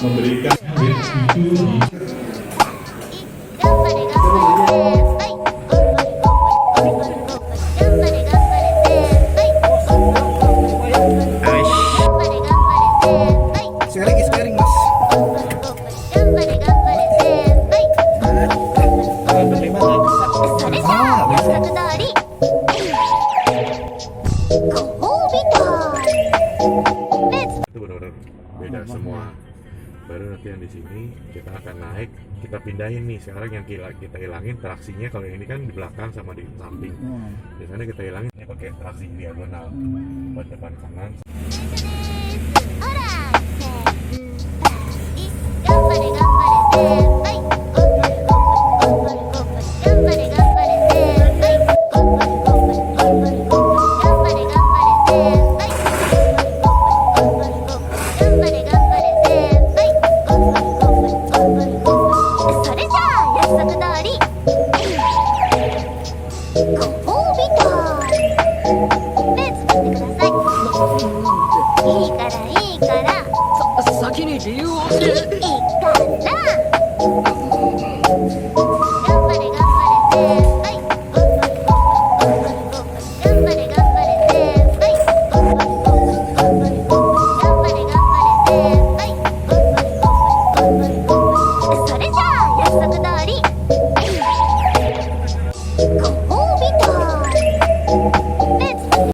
memberikan itu Sekali lagi mas. itu benar-benar beda semua. Baru nanti yang di sini kita akan naik, kita pindahin nih. Sekarang yang kita hilangin traksinya, kalau yang ini kan di belakang sama di samping. Biasanya kita hilangin ini pakai traksi diagonal, buat depan kanan.